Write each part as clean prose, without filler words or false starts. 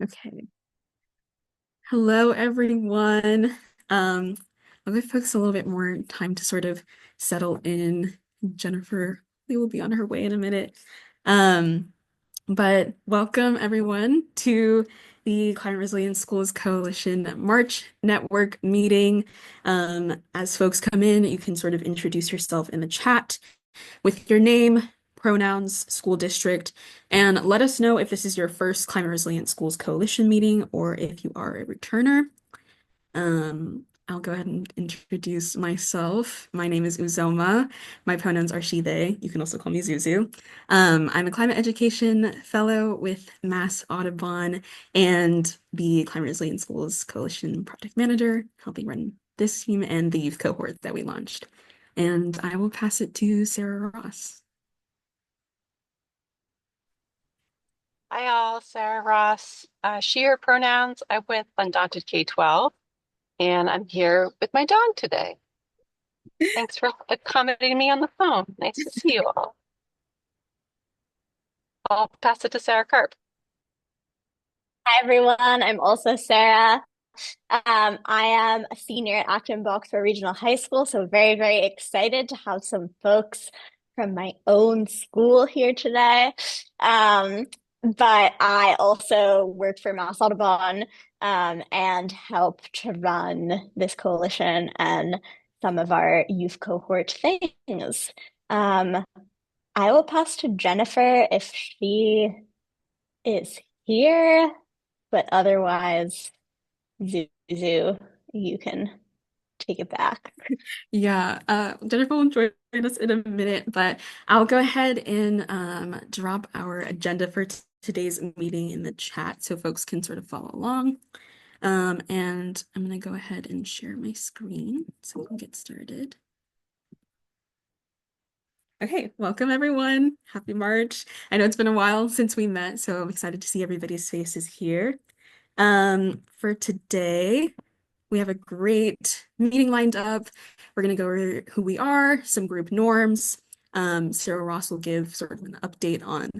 Okay. Hello, everyone. I'll give folks a little bit more time to sort of settle in. Jennifer, we will be on her way in a minute. Um, but welcome everyone to the Climate Resilient Schools Coalition March Network meeting. As folks come in, you can sort of introduce yourself in the chat with your name, pronouns, school district, and let us know if this is your first Climate Resilient Schools Coalition meeting or if you are a returner. I'll go ahead and introduce myself. My name is Uzoma. My pronouns are she, they. You can also call me Zuzu. I'm a climate education fellow with Mass Audubon and the Climate Resilient Schools Coalition project manager, helping run this team and the youth cohort that we launched. And I will pass it to Sarah Ross. Hi all, Sarah Ross. She, her pronouns. I'm with Undaunted K-12, and I'm here with my dog today. Thanks for accommodating me on the phone. Nice to see you all. I'll pass it to Sarah Karp. Hi everyone, I'm also Sarah. I am a senior at Acton-Boxborough Regional High School, so very, very excited to have some folks from my own school here today. But I also work for Mass Audubon and help to run this coalition and some of our youth cohort things. Um, I will pass to Jennifer if she is here, but otherwise, Zuzu, you can take it back. Yeah, Jennifer will join us in a minute, but I'll go ahead and drop our agenda for today's meeting in the chat so folks can sort of follow along. And I'm going to go ahead and share my screen so we can get started. Okay, welcome everyone. Happy March. I know it's been a while since we met, so I'm excited to see everybody's faces here. For today, we have a great meeting lined up. We're going to go over who we are, some group norms. Sarah Ross will give sort of an update on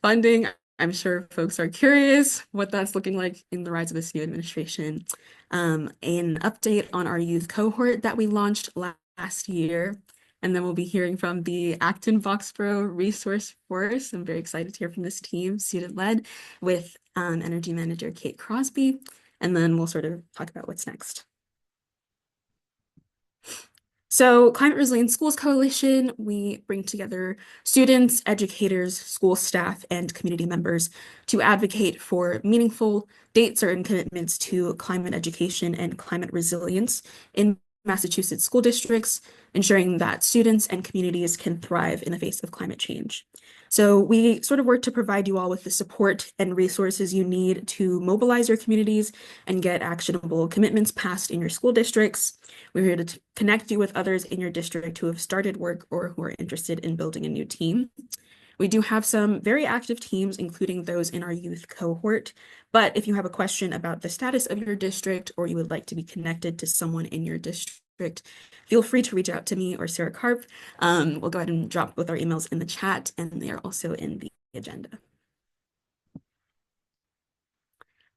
funding. I'm sure folks are curious what that's looking like in the rise of this new administration. An update on our youth cohort that we launched last year. And then we'll be hearing from the Acton-Boxborough Resource Force. I'm very excited to hear from this team, student-led, with Energy Manager Kate Crosby. And then we'll sort of talk about what's next. So Climate Resilient Schools Coalition, we bring together students, educators, school staff, and community members to advocate for meaningful, date-certain commitments to climate education and climate resilience in Massachusetts school districts, ensuring that students and communities can thrive in the face of climate change. So we sort of work to provide you all with the support and resources you need to mobilize your communities and get actionable commitments passed in your school districts. We're here to connect you with others in your district who have started work or who are interested in building a new team. We do have some very active teams, including those in our youth cohort. But if you have a question about the status of your district or you would like to be connected to someone in your district, feel free to reach out to me or Sarah Karp. We'll go ahead and drop both our emails in the chat, and they are also in the agenda.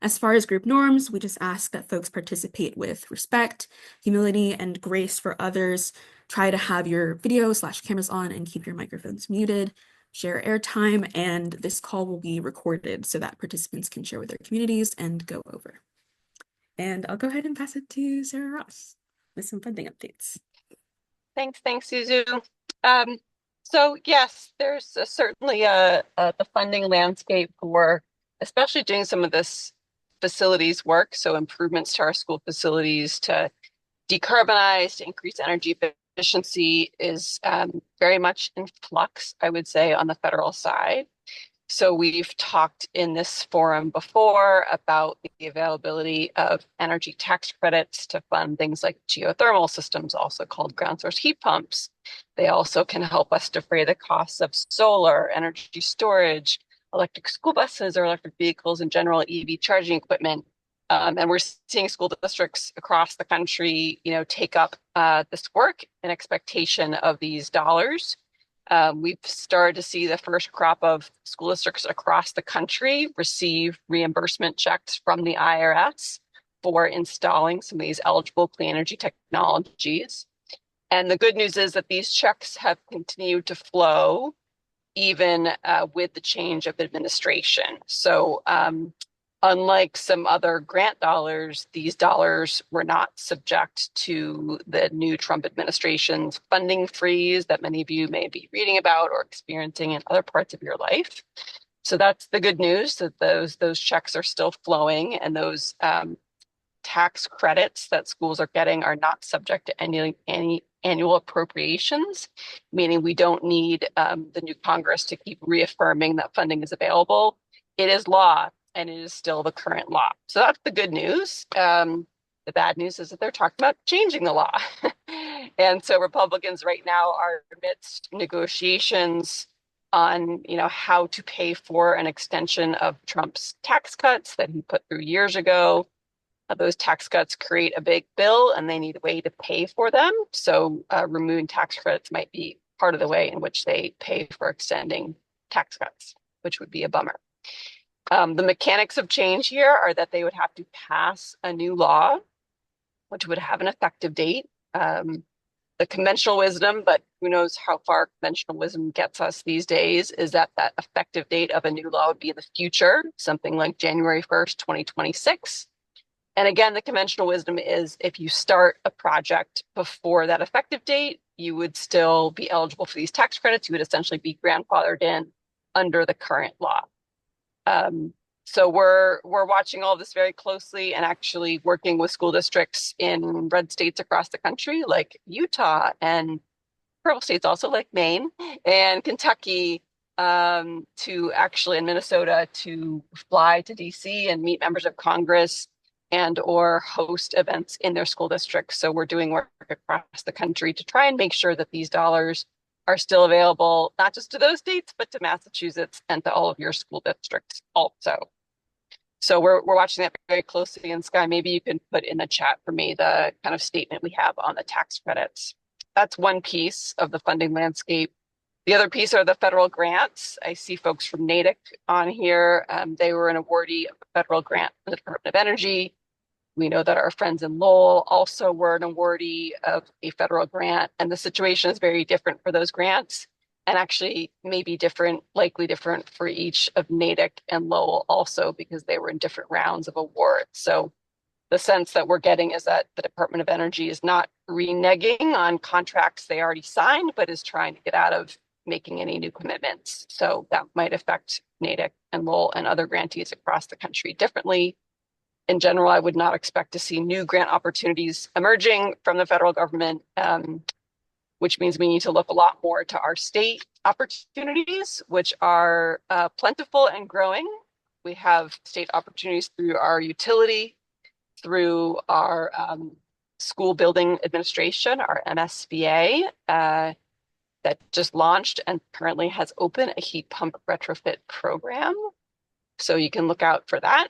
As far as group norms, we just ask that folks participate with respect, humility, and grace for others. Try to have your video/cameras on and keep your microphones muted. Share airtime, and this call will be recorded so that participants can share with their communities and go over. And I'll go ahead and pass it to Sarah Ross with some funding updates. Thanks, Suzu. So yes, there's certainly the funding landscape for especially doing some of this facilities work, so improvements to our school facilities to decarbonize, to increase energy efficiency is very much in flux, I would say, on the federal side. So we've talked in this forum before about the availability of energy tax credits to fund things like geothermal systems, also called ground source heat pumps. They also can help us defray the costs of solar, energy storage, electric school buses or electric vehicles in general, EV charging equipment. And we're seeing school districts across the country, take up this work in expectation of these dollars. We've started to see the first crop of school districts across the country receive reimbursement checks from the IRS for installing some of these eligible clean energy technologies. And the good news is that these checks have continued to flow even with the change of administration. So unlike some other grant dollars, these dollars were not subject to the new Trump administration's funding freeze that many of you may be reading about or experiencing in other parts of your life. So that's the good news, that those checks are still flowing, and those tax credits that schools are getting are not subject to any annual appropriations, meaning we don't need the new Congress to keep reaffirming that funding is available. It is law, and it is still the current law. So that's the good news. The bad news is that they're talking about changing the law. And so Republicans right now are amidst negotiations on, how to pay for an extension of Trump's tax cuts that he put through years ago. Those tax cuts create a big bill and they need a way to pay for them. So removing tax credits might be part of the way in which they pay for extending tax cuts, which would be a bummer. The mechanics of change here are that they would have to pass a new law, which would have an effective date. The conventional wisdom, but who knows how far conventional wisdom gets us these days, is that effective date of a new law would be in the future, something like January 1st, 2026. And again, the conventional wisdom is if you start a project before that effective date, you would still be eligible for these tax credits. You would essentially be grandfathered in under the current law. So we're watching all this very closely and actually working with school districts in red states across the country, like Utah, and purple states also like Maine and Kentucky, to actually in Minnesota, to fly to DC and meet members of Congress and or host events in their school districts. So we're doing work across the country to try and make sure that these dollars are still available, not just to those states, but to Massachusetts and to all of your school districts also. So we're watching that very closely. And Sky, maybe you can put in the chat for me the kind of statement we have on the tax credits. That's one piece of the funding landscape. The other piece are the federal grants. I see folks from Natick on here. They were an awardee of a federal grant from the Department of Energy. We know that our friends in Lowell also were an awardee of a federal grant, and the situation is very different for those grants, and actually maybe different, likely different for each of Natick and Lowell also, because they were in different rounds of awards. So the sense that we're getting is that the Department of Energy is not reneging on contracts they already signed, but is trying to get out of making any new commitments. So that might affect Natick and Lowell and other grantees across the country differently. In general, I would not expect to see new grant opportunities emerging from the federal government, which means we need to look a lot more to our state opportunities, which are plentiful and growing. We have state opportunities through our utility, through our school building administration, our MSBA, that just launched and currently has open a heat pump retrofit program. So you can look out for that.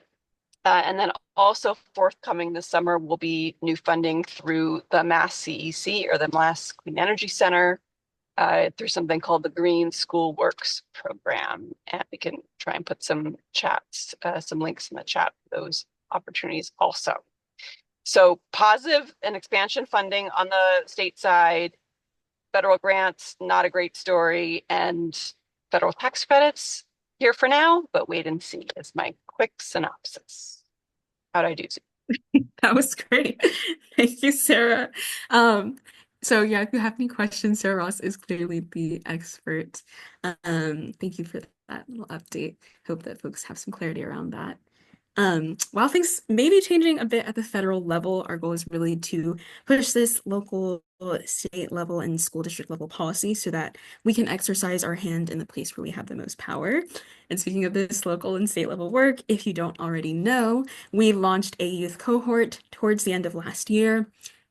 And then also forthcoming this summer will be new funding through the Mass CEC, or the Mass Clean Energy Center, through something called the Green School Works program. And we can try and put some some links in the chat for those opportunities also. So positive and expansion funding on the state side, federal grants, not a great story, and federal tax credits here for now, but wait and see is my quick synopsis. How'd I do? That was great. Thank you, Sarah. So yeah, if you have any questions, Sarah Ross is clearly the expert. Thank you for that little update. Hope that folks have some clarity around that. While things may be changing a bit at the federal level, our goal is really to push this local, state level, and school district level policy so that we can exercise our hand in the place where we have the most power. And speaking of this local and state level work, if you don't already know, we launched a youth cohort towards the end of last year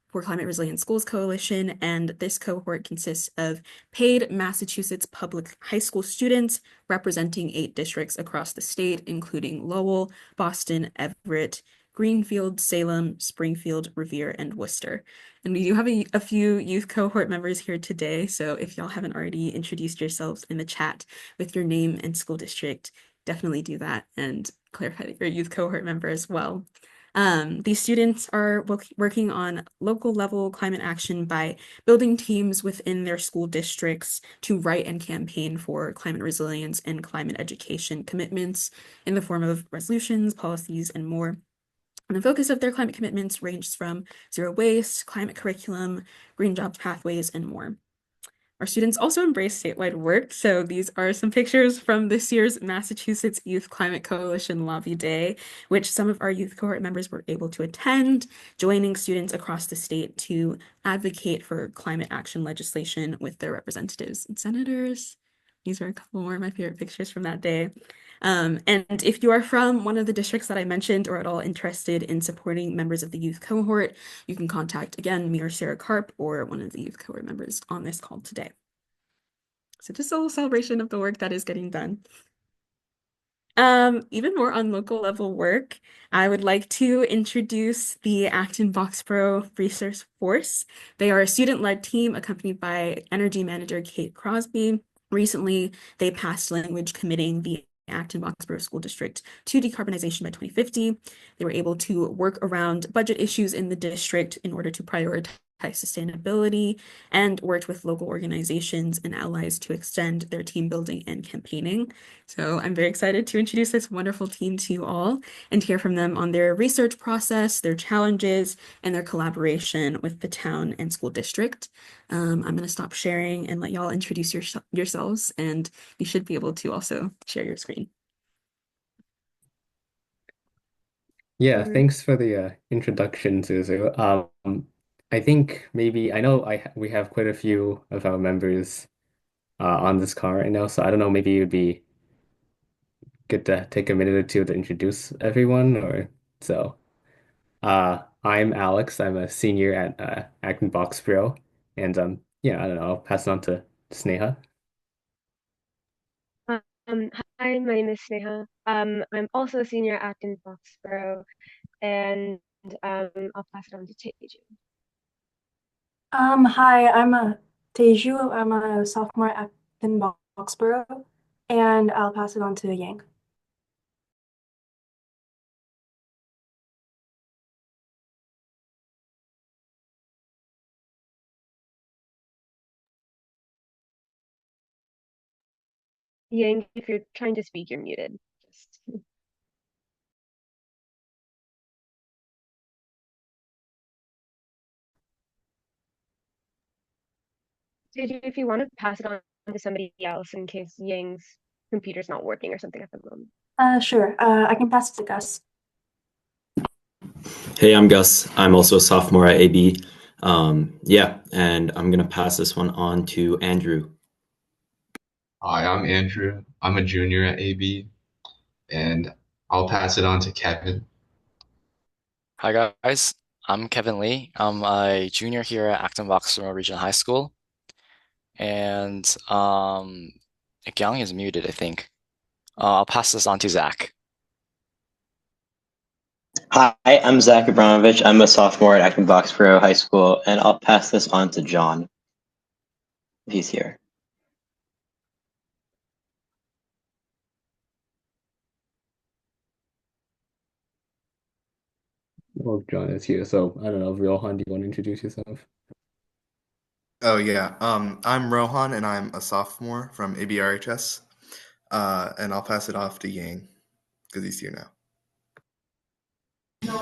for Climate Resilient Schools Coalition, and this cohort consists of paid Massachusetts public high school students representing 8 districts across the state, including Lowell, Boston, Everett, Greenfield, Salem, Springfield, Revere, and Worcester. And we do have a few youth cohort members here today, so if y'all haven't already introduced yourselves in the chat with your name and school district, definitely do that and clarify that you're a youth cohort member as well. These students are working on local level climate action by building teams within their school districts to write and campaign for climate resilience and climate education commitments in the form of resolutions, policies, and more. And the focus of their climate commitments ranges from zero waste, climate curriculum, green jobs pathways, and more. Our students also embrace statewide work, so these are some pictures from this year's Massachusetts Youth Climate Coalition Lobby Day, which some of our youth cohort members were able to attend, joining students across the state to advocate for climate action legislation with their representatives and senators. These are a couple more of my favorite pictures from that day. And if you are from one of the districts that I mentioned or at all interested in supporting members of the youth cohort, you can contact, again, me or Sarah Karp or one of the youth cohort members on this call today. So just a little celebration of the work that is getting done. Even more on local level work, I would like to introduce the Acton-Boxborough Resource Force. They are a student-led team accompanied by Energy Manager Kate Crosby. Recently, they passed language committing the Acton-Boxborough School District to decarbonization by 2050. They were able to work around budget issues in the district in order to prioritize sustainability and worked with local organizations and allies to extend their team building and campaigning. So I'm very excited to introduce this wonderful team to you all and hear from them on their research process, their challenges, and their collaboration with the town and school district. I'm going to stop sharing and let y'all introduce yourselves, and you should be able to also share your screen. Yeah, thanks for the introduction, Suzu. I think maybe I know we have quite a few of our members on this call right now, so I don't know, maybe it would be good to take a minute or two to introduce everyone or so. I'm Alex. I'm a senior at Acton-Boxborough, and yeah, I don't know, I'll pass it on to Sneha. Hi, my name is Sneha. I'm also a senior at Acton-Boxborough, and I'll pass it on to Teju. Hi, I'm a Teju. I'm a sophomore at Acton-Boxborough, and I'll pass it on to Yang. Yang, if you're trying to speak, you're muted. Just... Teju, if you want to pass it on to somebody else in case Yang's computer's not working or something at the moment. Sure. I can pass it to Gus. Hey, I'm Gus. I'm also a sophomore at AB. Yeah, and I'm gonna pass this one on to Andrew. Hi, I'm Andrew. I'm a junior at AB, and I'll pass it on to Kevin. Hi guys, I'm Kevin Lee. I'm a junior here at Acton-Boxborough Regional High School, and Gyang is muted, I think. I'll pass this on to Zach. Hi, I'm Zach Abramovich. I'm a sophomore at Acton-Boxborough High School, and I'll pass this on to John, if he's here. Well, John is here, so I don't know, Rohan, do you want to introduce yourself? Oh yeah, I'm Rohan and I'm a sophomore from ABRHS, and I'll pass it off to Yang because he's here now.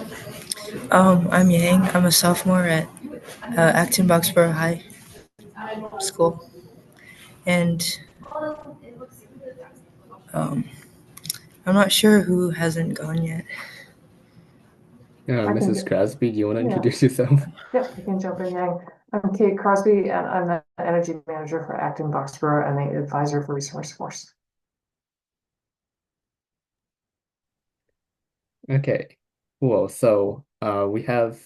I'm Yang. I'm a sophomore at Acton-Boxborough High School, and I'm not sure who hasn't gone yet. Mrs. Crosby, do you want to introduce yourself? Yep, you can jump in, Yang. I'm Kate Crosby, and I'm the energy manager for Acton-Boxborough and the advisor for Resource Force. Okay, cool. So we have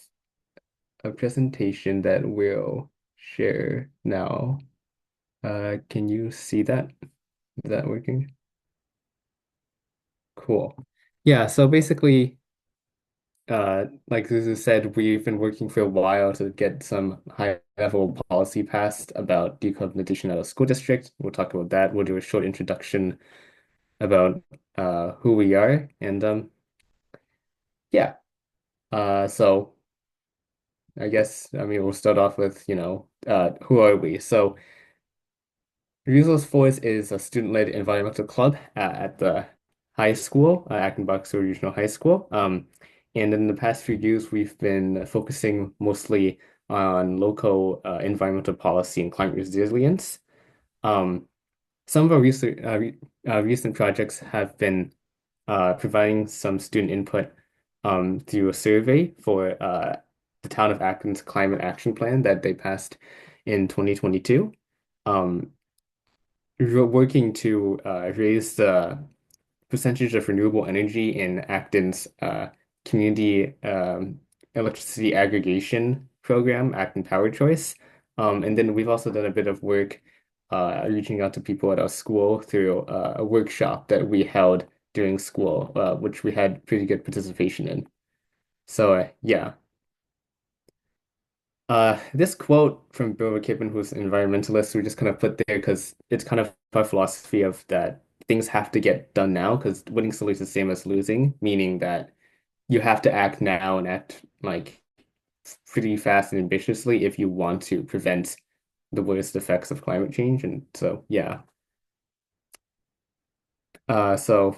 a presentation that we'll share now. Can you see that? Is that working? Cool. Yeah, so basically like Zuzu said, we've been working for a while to get some high-level policy passed about decarbonization at a school district. We'll talk about that. We'll do a short introduction about who we are, and yeah. So I guess I mean we'll start off with, who are we? So Resource Force is a student-led environmental club at the high school, Acton-Boxborough Regional High School. And in the past few years, we've been focusing mostly on local environmental policy and climate resilience. Um, some of our recent projects have been providing some student input through a survey for the town of Acton's climate action plan that they passed in 2022. Um, we're working to raise the percentage of renewable energy in Acton's community electricity aggregation program, Acton Power Choice. And then we've also done a bit of work reaching out to people at our school through a workshop that we held during school, which we had pretty good participation in. So yeah. This quote from Bill McKibben, who's an environmentalist, we just kind of put there because it's kind of our philosophy of that things have to get done now because winning slowly is the same as losing, meaning that you have to act now and act like pretty fast and ambitiously if you want to prevent the worst effects of climate change. And so, yeah. So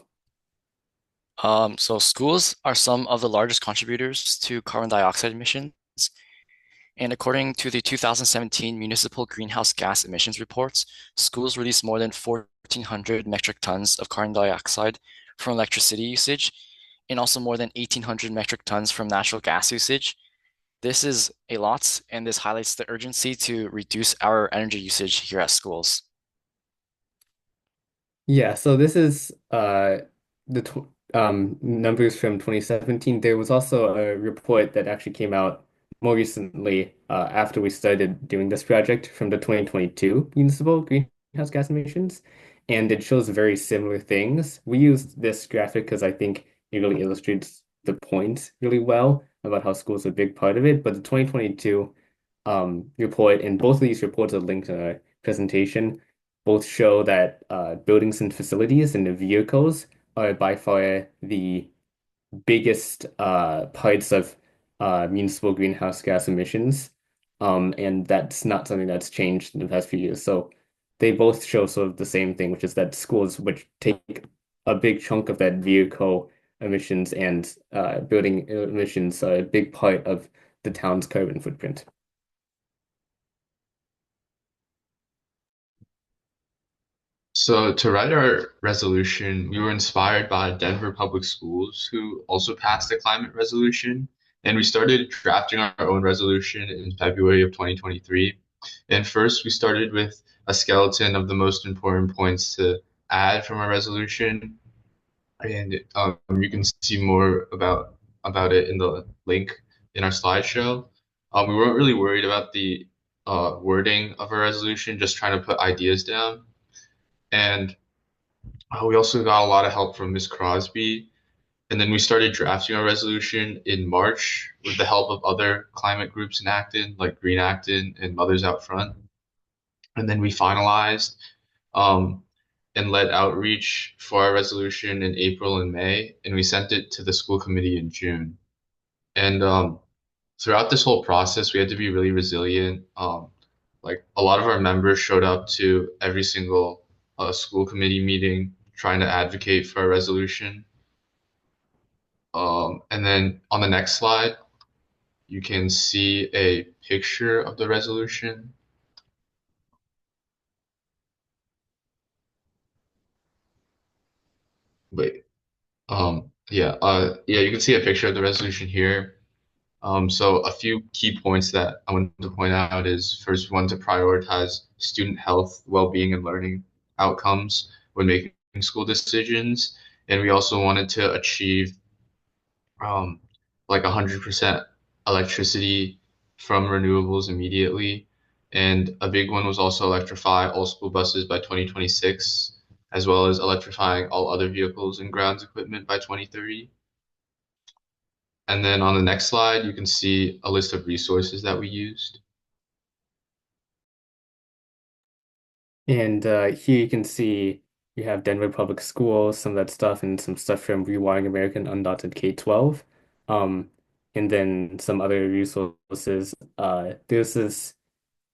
So schools are some of the largest contributors to carbon dioxide emissions. And according to the 2017 Municipal Greenhouse Gas Emissions Reports, schools release more than 1,400 metric tons of carbon dioxide from electricity usage and also more than 1,800 metric tons from natural gas usage. This is a lot, and this highlights the urgency to reduce our energy usage here at schools. yeah, so this is the tw numbers from 2017. There was also a report that actually came out more recently after we started doing this project from the 2022 municipal greenhouse gas emissions, and it shows very similar things. We used this graphic because I think it really illustrates the point really well about how schools are a big part of it. But the 2022 report, and both of these reports are linked in our presentation, both show that buildings and facilities and the vehicles are by far the biggest parts of municipal greenhouse gas emissions. And that's not something that's changed in the past few years. So they both show sort of the same thing, which is that schools, which take a big chunk of that vehicle emissions and building emissions, are a big part of the town's carbon footprint. So to write our resolution, we were inspired by Denver Public Schools, who also passed a climate resolution, and we started drafting our own resolution in February of 2023. And first, we started with a skeleton of the most important points to add from our resolution, and you can see more about it in the link in our slideshow. We weren't really worried about the wording of our resolution, just trying to put ideas down. And we also got a lot of help from Miss Crosby. And then we started drafting our resolution in March with the help of other climate groups in Acton, like Green Acton and Mothers Out Front. And then we finalized um, and led outreach for our resolution in April and May, and we sent it to the school committee in June. And throughout this whole process, we had to be really resilient. Like a lot of our members showed up to every single school committee meeting trying to advocate for a resolution. And then on the next slide, you can see a picture of the resolution. Wait, yeah, you can see a picture of the resolution here. So a few key points that I want to point out is first, we want to prioritize student health, well-being, and learning outcomes when making school decisions. And we also wanted to achieve like 100% electricity from renewables immediately. And a big one was also electrify all school buses by 2026, as well as electrifying all other vehicles and grounds equipment by 2030. And then on the next slide, you can see a list of resources that we used. And here you can see you have Denver Public Schools, some of that stuff, and some stuff from Rewiring American Undotted K-12. Um, and then some other resources. There's this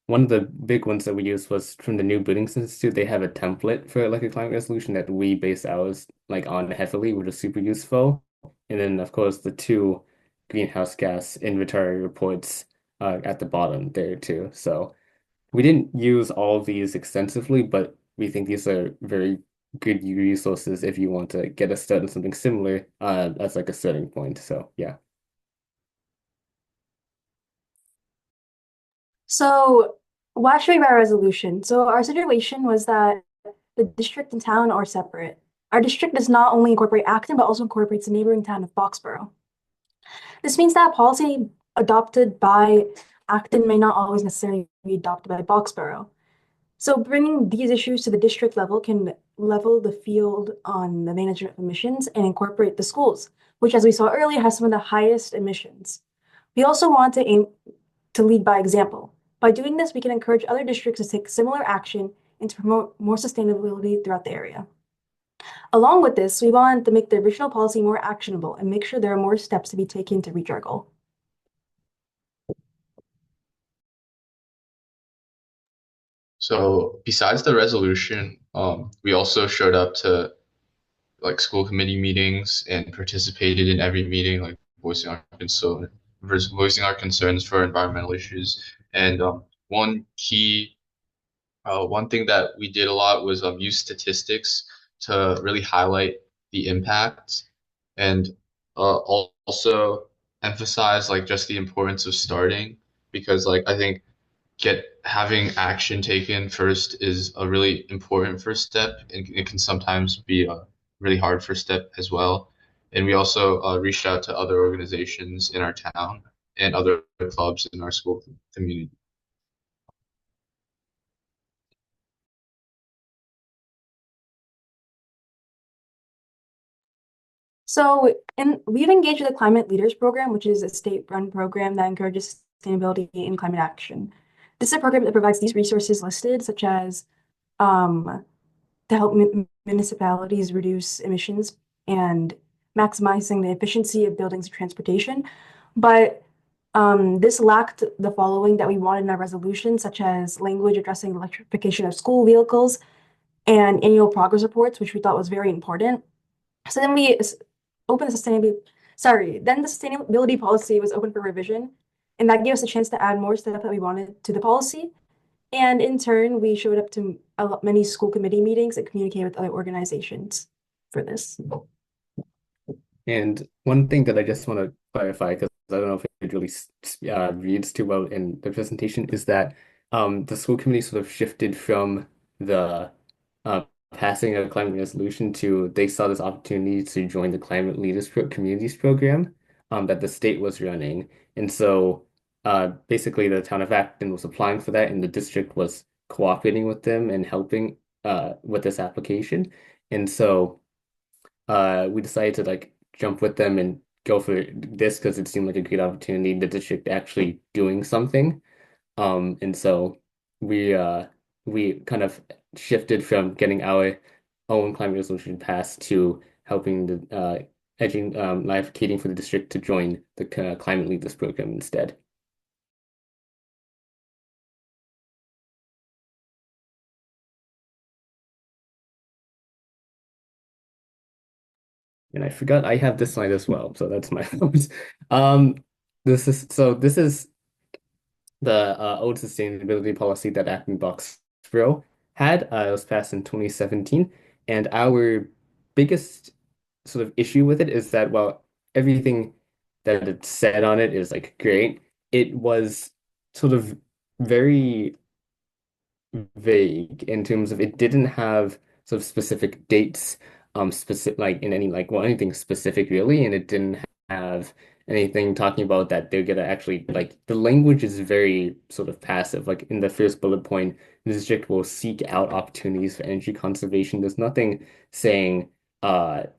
one of the big ones that we used was from the New Buildings Institute. They have a template for like a climate resolution that we base ours like on heavily, which is super useful. And then of course the two greenhouse gas inventory reports at the bottom there too. So we didn't use all of these extensively, but we think these are very good resources if you want to get a start on something similar as like a starting point. So yeah. So, why should we write a resolution? So, our situation was that the district and town are separate. Our district does not only incorporate Acton, but also incorporates the neighboring town of Boxborough. This means that policy adopted by Acton may not always necessarily be adopted by Boxborough. So, bringing these issues to the district level can level the field on the management of emissions and incorporate the schools, which, as we saw earlier, has some of the highest emissions. We also want to aim to lead by example. By doing this, we can encourage other districts to take similar action and to promote more sustainability throughout the area. Along with this, we want to make the original policy more actionable and make sure there are more steps to be taken to reach our goal. So besides the resolution, we also showed up to like school committee meetings and participated in every meeting, like voicing our concerns for environmental issues. And one key, one thing that we did a lot was use statistics to really highlight the impact and also emphasize like just the importance of starting because like I think get having action taken first is a really important first step, and it can sometimes be a really hard first step as well. And we also reached out to other organizations in our town and other clubs in our school community. So, we've engaged with the Climate Leaders Program, which is a state-run program that encourages sustainability and climate action. This is a program that provides these resources listed, such as to help municipalities reduce emissions and maximizing the efficiency of buildings and transportation. But this lacked the following that we wanted in our resolution, such as language addressing electrification of school vehicles and annual progress reports, which we thought was very important. So then we opened the sustainability policy was open for revision, and that gave us a chance to add more stuff that we wanted to the policy. And in turn, we showed up to many school committee meetings and communicated with other organizations for this. And one thing that I just want to clarify, because I don't know if it really reads too well in the presentation, is that the school committee sort of shifted from the uh, passing a climate resolution to they saw this opportunity to join the Climate Leaders Communities program that the state was running. And so basically the town of Acton was applying for that, and the district was cooperating with them and helping with this application. And so we decided to like jump with them and go for this because it seemed like a great opportunity, the district actually doing something. And so we kind of shifted from getting our own climate resolution passed to helping the advocating for the district to join the climate leaders program instead. And I forgot I have this slide as well, so that's my fault. Um, this is the old sustainability policy that Acton-Boxborough had. It was passed in 2017, and our biggest sort of issue with it is that while everything that it said on it is like great, it was sort of very vague in terms of it didn't have sort of specific dates, specific like in any like well anything specific really, and it didn't have anything talking about that they're gonna actually like the language is very sort of passive. Like in the first bullet point, the district will seek out opportunities for energy conservation. There's nothing saying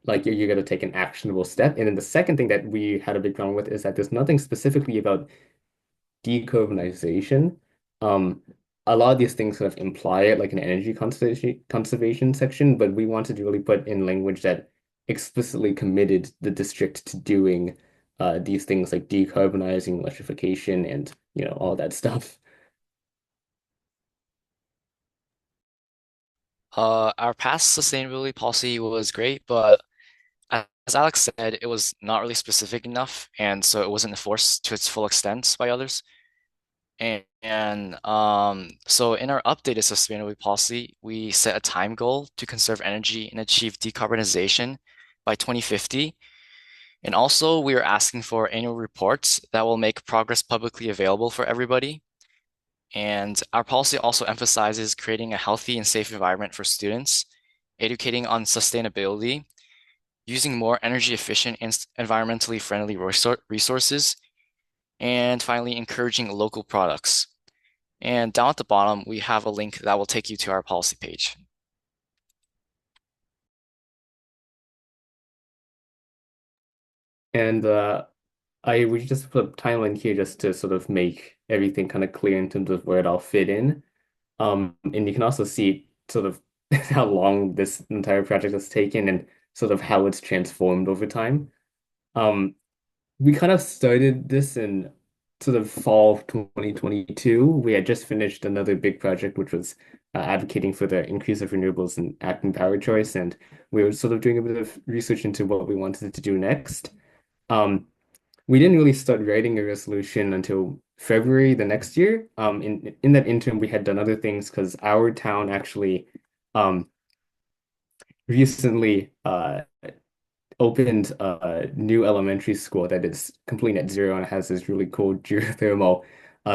like you're going to take an actionable step. And then the second thing that we had a big problem with is that there's nothing specifically about decarbonization. Um, a lot of these things sort of imply it like an energy conservation section, but we wanted to really put in language that explicitly committed the district to doing these things like decarbonizing, electrification, and all that stuff. Our past sustainability policy was great, but as Alex said, it was not really specific enough, and so it wasn't enforced to its full extent by others. So in our updated sustainability policy, we set a time goal to conserve energy and achieve decarbonization by 2050. And also, we are asking for annual reports that will make progress publicly available for everybody. And our policy also emphasizes creating a healthy and safe environment for students, educating on sustainability, using more energy efficient and environmentally friendly resources, and finally, encouraging local products. And down at the bottom, we have a link that will take you to our policy page. And we just put a timeline here just to sort of make everything kind of clear in terms of where it all fit in. And you can also see sort of how long this entire project has taken and sort of how it's transformed over time. Um, we kind of started this in sort of fall of 2022. We had just finished another big project, which was advocating for the increase of renewables and acting power choice, and we were sort of doing a bit of research into what we wanted to do next. Um, we didn't really start writing a resolution until February the next year. In that interim, we had done other things because our town actually um, recently opened a new elementary school that is complete net zero and has this really cool geothermal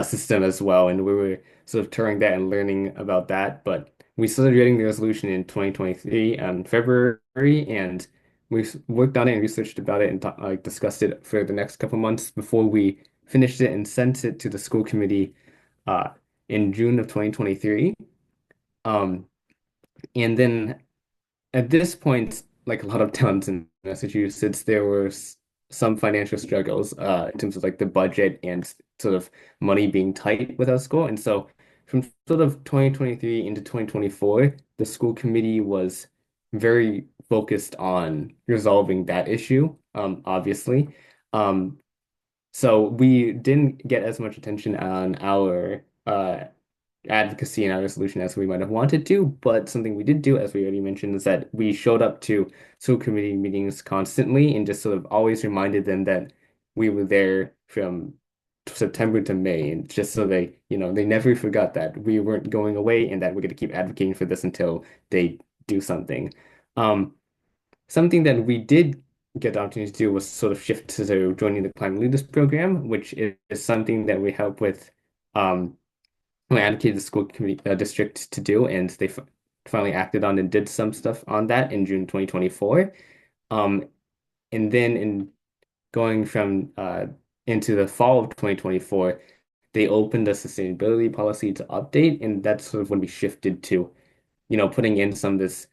system as well. And we were sort of touring that and learning about that. But we started writing the resolution in 2023 February, and we worked on it and researched about it and like discussed it for the next couple months before we finished it and sent it to the school committee uh, in June of 2023. Um, and then at this point, like a lot of towns in Massachusetts, there were some financial struggles in terms of like the budget and sort of money being tight with our school. And so from sort of 2023 into 2024, the school committee was very focused on resolving that issue, obviously. Um, so we didn't get as much attention on our advocacy and our resolution as we might have wanted to, but something we did do, as we already mentioned, is that we showed up to school committee meetings constantly and just sort of always reminded them that we were there from September to May, and just so they never forgot that we weren't going away and that we're going to keep advocating for this until they do something. Um, Something that we did get the opportunity to do was sort of shift to joining the Climate Leaders Program, which is something that we help with. We advocated the school committee district to do, and they finally acted on and did some stuff on that in June 2024. Um, and then in going from into the fall of 2024, they opened the sustainability policy to update, and that's sort of when we shifted to putting in some of this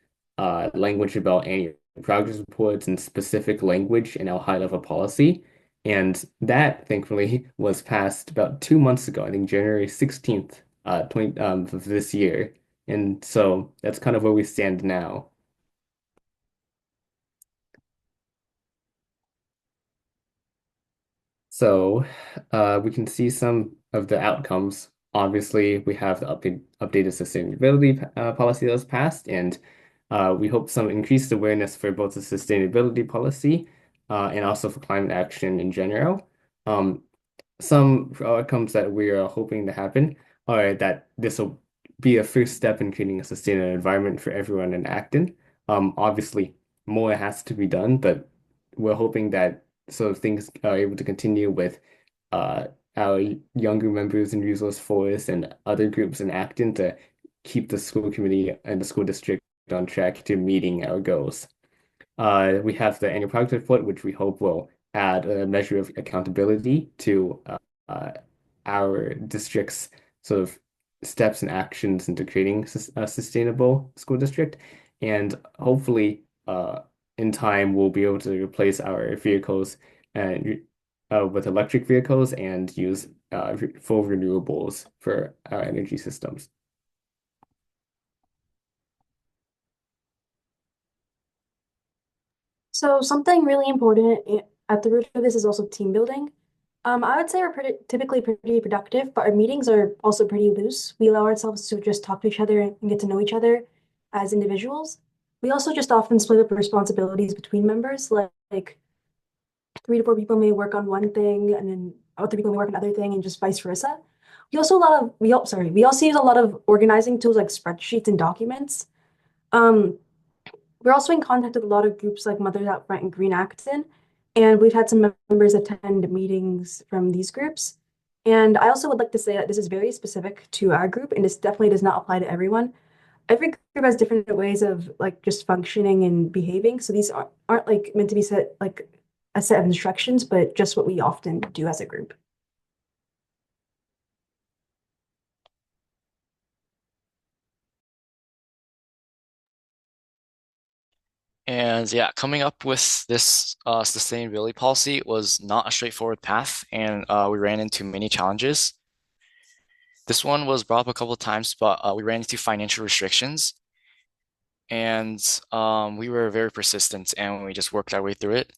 language about annual progress reports and specific language in our high-level policy. And that, thankfully, was passed about 2 months ago, I think January 16th, of this year. And so that's kind of where we stand now. So we can see some of the outcomes. Obviously, we have the updated sustainability policy that was passed, and we hope some increased awareness for both the sustainability policy and also for climate action in general. Um, some outcomes that we are hoping to happen are that this will be a first step in creating a sustainable environment for everyone in Acton. Obviously, more has to be done, but we're hoping that sort of things are able to continue with uh, our younger members in Resource Force and other groups in Acton to keep the school committee and the school district on track to meeting our goals. We have the annual progress report, which we hope will add a measure of accountability to uh, our district's sort of steps and actions into creating a sustainable school district. And hopefully, in time we'll be able to replace our vehicles and with electric vehicles and use full renewables for our energy systems. So something really important at the root of this is also team building. I would say we're typically pretty productive, but our meetings are also pretty loose. We allow ourselves to just talk to each other and get to know each other as individuals. We also just often split up responsibilities between members, like 3 to 4 people may work on one thing, and then other people may work on another thing, and just vice versa. We also use a lot of organizing tools like spreadsheets and documents. Um, we're also in contact with a lot of groups like Mothers Out Front and Green Acton, and we've had some members attend meetings from these groups. And I also would like to say that this is very specific to our group, and this definitely does not apply to everyone. Every group has different ways of like just functioning and behaving, so these aren't like meant to be set like a set of instructions, but just what we often do as a group. And yeah, coming up with this sustainability policy was not a straightforward path, and we ran into many challenges. This one was brought up a couple of times, but we ran into financial restrictions, and we were very persistent, and we just worked our way through it.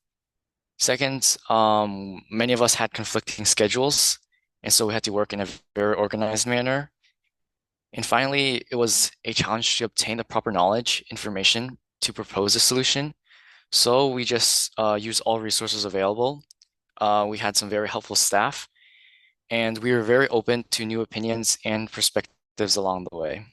Second, many of us had conflicting schedules, and so we had to work in a very organized manner. And finally, it was a challenge to obtain the proper knowledge, information to propose a solution. So we just used all resources available. We had some very helpful staff, and we were very open to new opinions and perspectives along the way.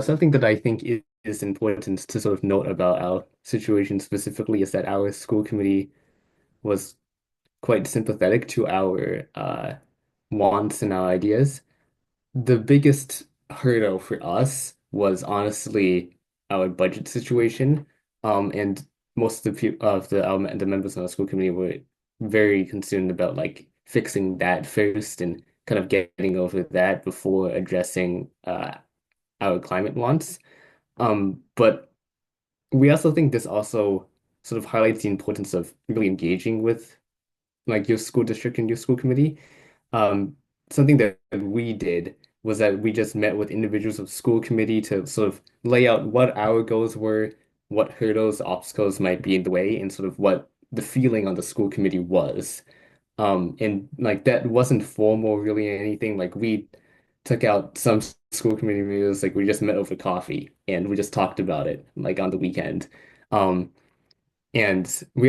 Something that I think is important to sort of note about our situation specifically is that our school committee was quite sympathetic to our wants and our ideas. The biggest hurdle for us was honestly our budget situation. And most of the members of the school committee were very concerned about like fixing that first and kind of getting over that before addressing our climate wants. But we also think this also sort of highlights the importance of really engaging with like your school district and your school committee. Um, Something that we did was that we just met with individuals of school committee to sort of lay out what our goals were, what hurdles, obstacles might be in the way, and sort of what the feeling on the school committee was. And like that wasn't formal really or anything. Like we took out some school committee meetings, like we just met over coffee and we just talked about it like on the weekend. Um, and we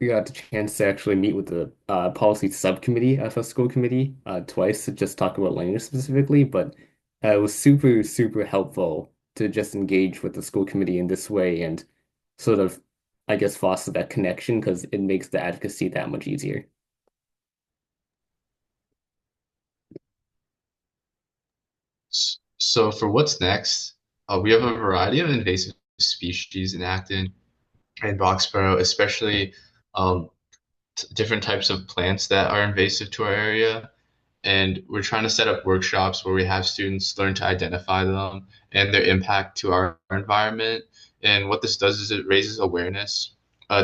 got the chance to actually meet with the policy subcommittee of a school committee twice to just talk about language specifically. But it was super, super helpful to just engage with the school committee in this way and sort of, I guess, foster that connection because it makes the advocacy that much easier. So for what's next, we have a variety of invasive species in Acton and Boxborough, especially um, different types of plants that are invasive to our area. And we're trying to set up workshops where we have students learn to identify them and their impact to our environment. And what this does is it raises awareness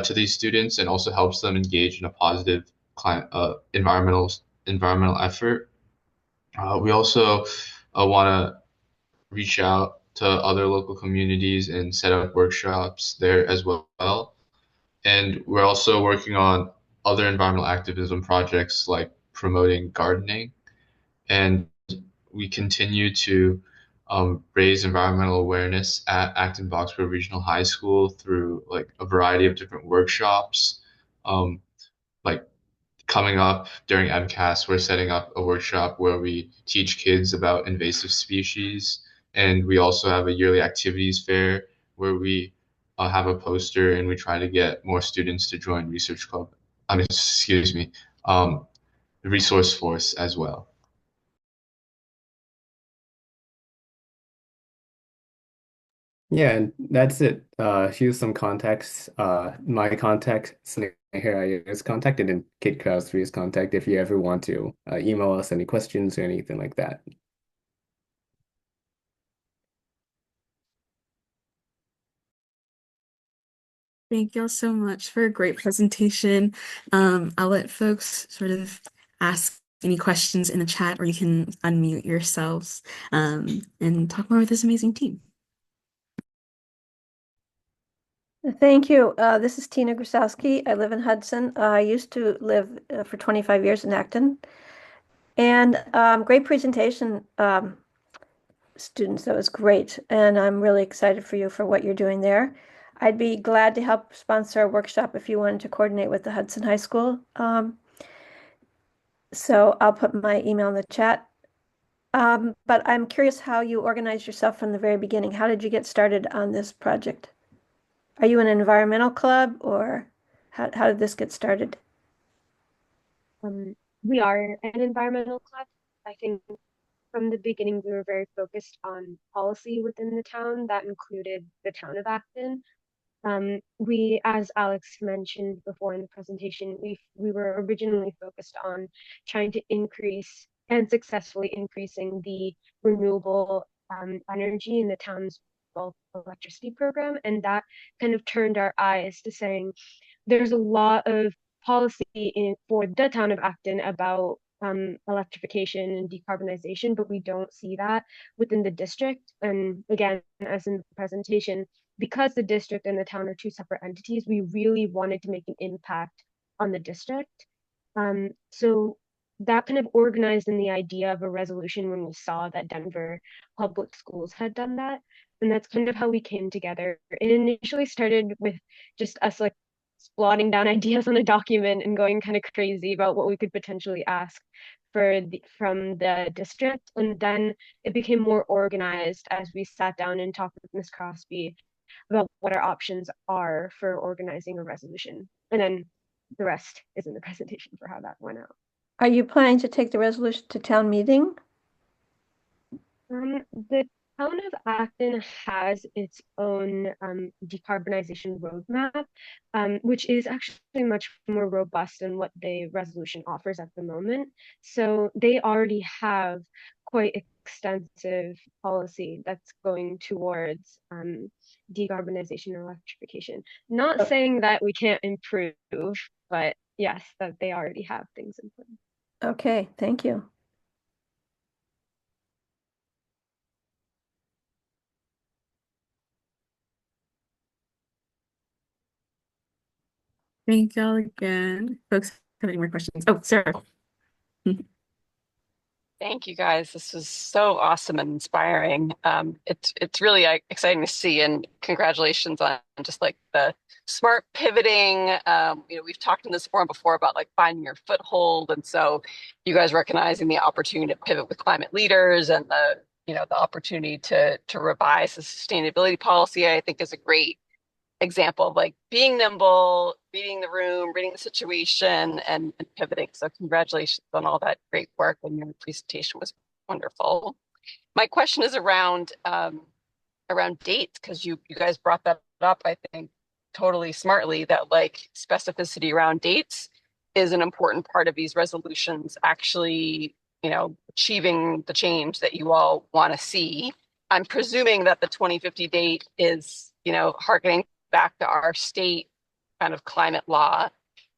to these students and also helps them engage in a positive climate, environmental effort. We also want to reach out to other local communities and set up workshops there as well. And we're also working on other environmental activism projects like promoting gardening. And we continue to raise environmental awareness at Acton-Boxborough Regional High School through like a variety of different workshops. Like coming up during MCAS, we're setting up a workshop where we teach kids about invasive species. And we also have a yearly activities fair where we have a poster and we try to get more students to join Research Club. I mean, excuse me, the Resource Force as well. Yeah, and that's it. Here's some context. My contact, Snehira is contacted, and Kate Crosby is contact if you ever want to email us any questions or anything like that. Thank y'all so much for a great presentation. I'll let folks sort of ask any questions in the chat, or you can unmute yourselves and talk more with this amazing team. Thank you. This is Tina Grusowski. I live in Hudson. I used to live for 25 years in Acton. And great presentation, students. That was great. And I'm really excited for you for what you're doing there. I'd be glad to help sponsor a workshop if you wanted to coordinate with the Hudson High School. So I'll put my email in the chat. But I'm curious how you organized yourself from the very beginning. How did you get started on this project? Are you an environmental club, or how did this get started? We are an environmental club. I think from the beginning, we were very focused on policy within the town. That included the town of Acton. We, as Alex mentioned before in the presentation, we were originally focused on trying to increase and successfully increasing the renewable energy in the town's bulk electricity program. And that kind of turned our eyes to saying there's a lot of policy for the town of Acton about electrification and decarbonization, but we don't see that within the district. And again, as in the presentation, because the district and the town are two separate entities, we really wanted to make an impact on the district. So that kind of organized in the idea of a resolution when we saw that Denver public schools had done that. And that's kind of how we came together. It initially started with just us like splotting down ideas on a document and going kind of crazy about what we could potentially ask from the district. And then it became more organized as we sat down and talked with Ms. Crosby about what our options are for organizing a resolution. And then the rest is in the presentation for how that went out. Are you planning to take the resolution to town meeting? The town of Acton has its own decarbonization roadmap, which is actually much more robust than what the resolution offers at the moment. So they already have quite extensive policy that's going towards decarbonization and electrification. Not saying that we can't improve, but yes, that they already have things in place. Okay, thank you. Thank y'all again. Folks have any more questions? Oh, Sarah. Thank you guys. This was so awesome and inspiring. It's really exciting to see, and congratulations on just like the smart pivoting. We've talked in this forum before about like finding your foothold, and so you guys recognizing the opportunity to pivot with climate leaders and the opportunity to revise the sustainability policy, I think is a great example of like being nimble, reading the room, reading the situation, and pivoting. So congratulations on all that great work, and your presentation was wonderful. My question is around dates, because you guys brought that up, I think, totally smartly, that like specificity around dates is an important part of these resolutions actually, achieving the change that you all want to see. I'm presuming that the 2050 date is, harkening back to our state kind of climate law.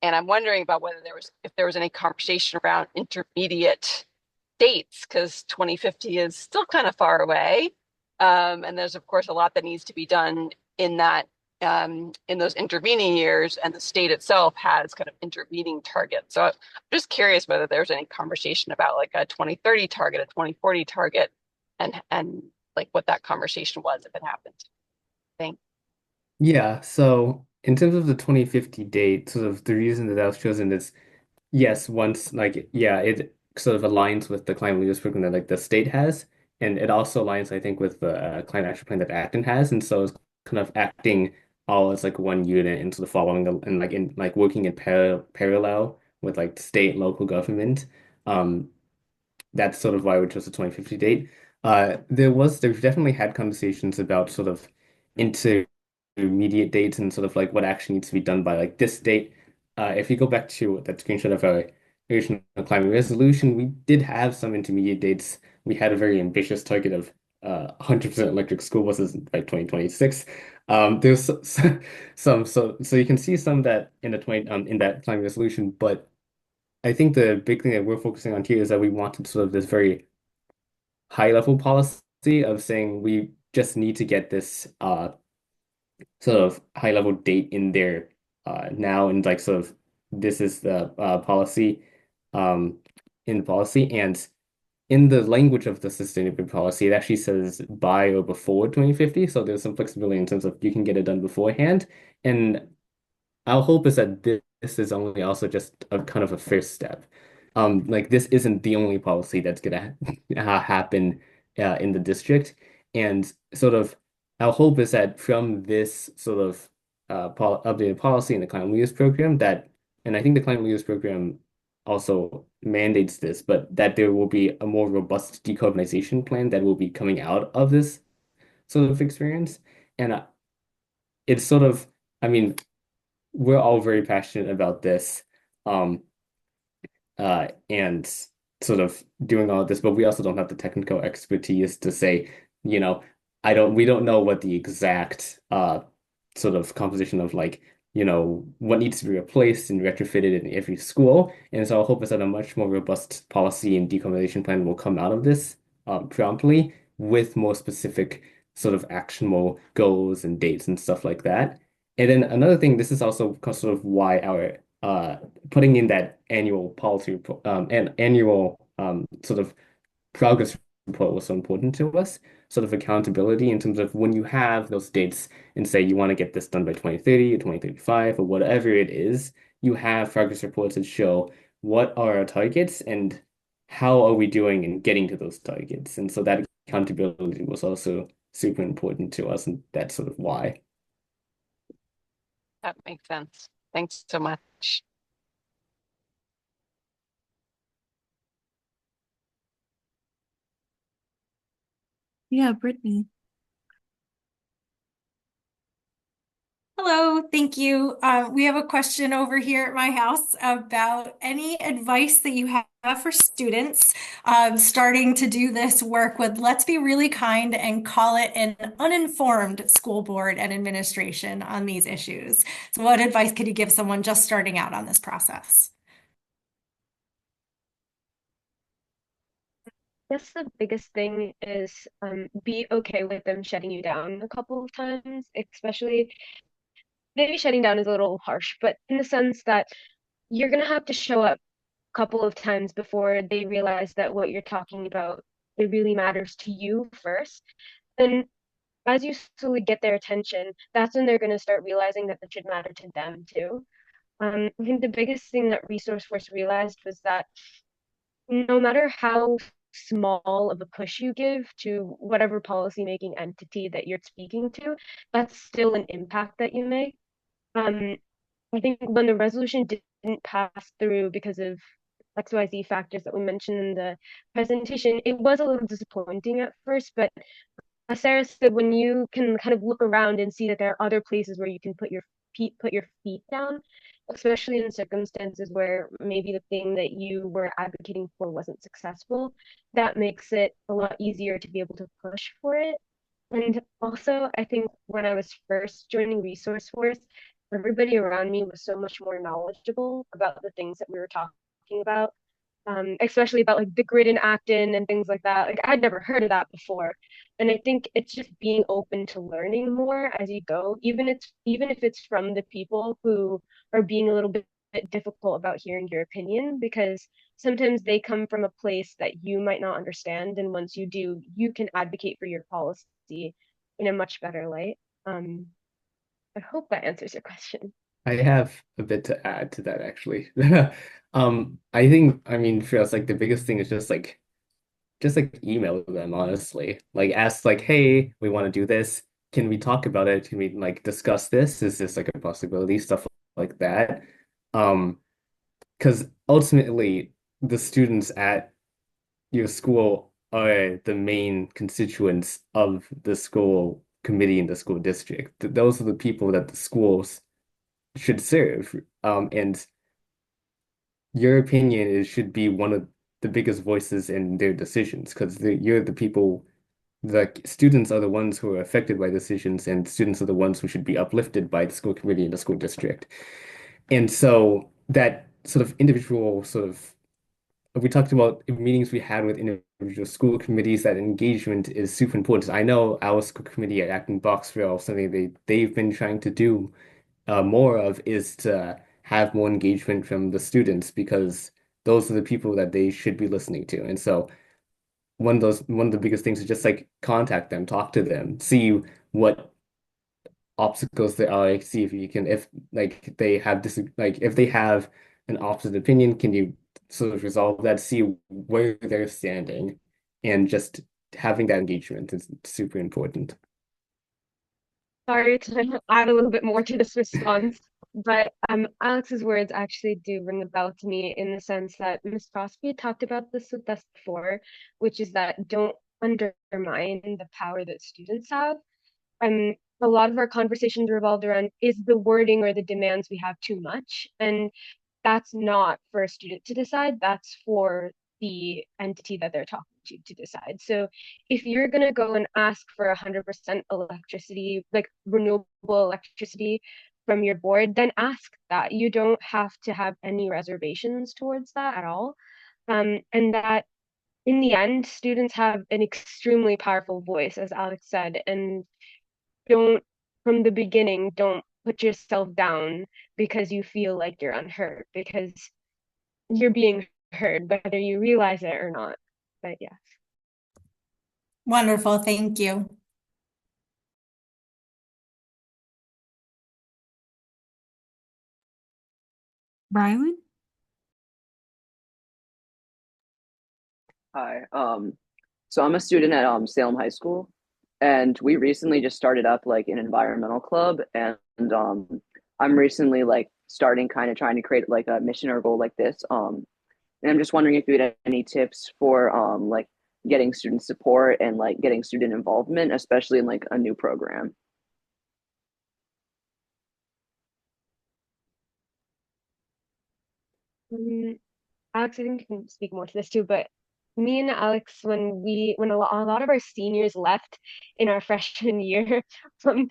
And I'm wondering about if there was any conversation around intermediate dates, because 2050 is still kind of far away. And there's of course a lot that needs to be done in those intervening years, and the state itself has kind of intervening targets. So I'm just curious whether there's any conversation about like a 2030 target, a 2040 target, and like what that conversation was if it happened. Thanks. Yeah, so in terms of the 2050 date, sort of the reason that was chosen is yes, once like yeah, it sort of aligns with the climate leaders program that like the state has, and it also aligns, I think, with the climate action plan that Acton has, and so it's kind of acting all as like one unit and sort of following and like working in parallel with like state, local government. Um, that's sort of why we chose the 2050 date. There's definitely had conversations about sort of intermediate dates and sort of like what actually needs to be done by like this date. If you go back to that screenshot of our original climate resolution, we did have some intermediate dates. We had a very ambitious target of 100% electric school buses by 2026. There's some so you can see some that in the 20 in that climate resolution, but I think the big thing that we're focusing on here is that we wanted sort of this very high level policy of saying we just need to get this sort of high level date in there now, and like sort of this is the policy um in the policy, and in the language of the sustainability policy it actually says by or before 2050, so there's some flexibility in terms of you can get it done beforehand. And our hope is that this is only also just a kind of a first step. Like this isn't the only policy that's gonna happen in the district, and sort of our hope is that from this sort of pol updated policy in the climate leaders program that, and I think the climate leaders program also mandates this, but that there will be a more robust decarbonization plan that will be coming out of this sort of experience, and it's sort of, I mean, we're all very passionate about this, um, and sort of doing all of this, but we also don't have the technical expertise to say, you know, we don't know what the exact sort of composition of like, what needs to be replaced and retrofitted in every school. And so our hope is that a much more robust policy and decarbonization plan will come out of this promptly with more specific sort of actionable goals and dates and stuff like that. And then another thing, this is also sort of why our putting in that annual policy and annual sort of progress report was so important to us. Sort of accountability in terms of when you have those dates and say you want to get this done by 2030 or 2035 or whatever it is, you have progress reports that show what are our targets and how are we doing in getting to those targets. And so that accountability was also super important to us, and that's sort of why. That makes sense. Thanks so much. Yeah, Brittany. Hello, thank you. We have a question over here at my house about any advice that you have for students starting to do this work with, let's be really kind and call it an uninformed school board and administration on these issues. So what advice could you give someone just starting out on this process? I guess the biggest thing is be okay with them shutting you down a couple of times, especially maybe shutting down is a little harsh, but in the sense that you're gonna have to show up a couple of times before they realize that what you're talking about, it really matters to you first. And as you slowly get their attention, that's when they're gonna start realizing that it should matter to them too. I think the biggest thing that Resource Force realized was that no matter how small of a push you give to whatever policymaking entity that you're speaking to, that's still an impact that you make. Um, I think when the resolution didn't pass through because of XYZ factors that we mentioned in the presentation, it was a little disappointing at first, but as Sarah said, when you can kind of look around and see that there are other places where you can put your feet down, especially in circumstances where maybe the thing that you were advocating for wasn't successful, that makes it a lot easier to be able to push for it. And also, I think when I was first joining Resource Force, everybody around me was so much more knowledgeable about the things that we were talking about, especially about like the grid in Acton and things like that. Like I'd never heard of that before. And I think it's just being open to learning more as you go, even if it's from the people who are being a little bit difficult about hearing your opinion, because sometimes they come from a place that you might not understand. And once you do, you can advocate for your policy in a much better light. I hope that answers your question. I have a bit to add to that actually. I think, I mean, for us, like the biggest thing is just like email them, honestly. Like ask like, hey, we want to do this. Can we talk about it? Can we like discuss this? Is this like a possibility? Stuff like that. Um, because ultimately the students at your school are the main constituents of the school committee in the school district. Those are the people that the schools should serve. And your opinion should be one of the biggest voices in their decisions because you're the people the students are the ones who are affected by decisions, and students are the ones who should be uplifted by the school committee and the school district. And so that sort of individual sort of we talked about in meetings we had with individual school committees that engagement is super important. I know our school committee at Acton-Boxborough, something they've been trying to do more of is to have more engagement from the students because those are the people that they should be listening to. And so one of the biggest things is just like contact them, talk to them, see what obstacles there are, like, see if you can if like they have this like if they have an opposite opinion, can you sort of resolve that, see where they're standing, and just having that engagement is super important. Sorry to add a little bit more to this response, but Alex's words actually do ring a bell to me in the sense that Miss Crosby talked about this with us before, which is that don't undermine the power that students have. Um, a lot of our conversations revolved around, is the wording or the demands we have too much? And that's not for a student to decide, that's for the entity that they're talking to decide. So if you're going to go and ask for 100% electricity, like renewable electricity from your board, then ask that. You don't have to have any reservations towards that at all. And that in the end, students have an extremely powerful voice, as Alex said, and don't, from the beginning, don't put yourself down because you feel like you're unheard, because you're being heard, whether you realize it or not. But yeah. Wonderful. Thank you. Rylan? Hi. So I'm a student at Salem High School, and we recently just started up like an environmental club, and I'm recently like starting kind of trying to create like a mission or goal like this. And I'm just wondering if you had any tips for like getting student support and like getting student involvement, especially in like a new program. Alex, I think you can speak more to this too, but me and Alex, when a lot of our seniors left in our freshman year, um,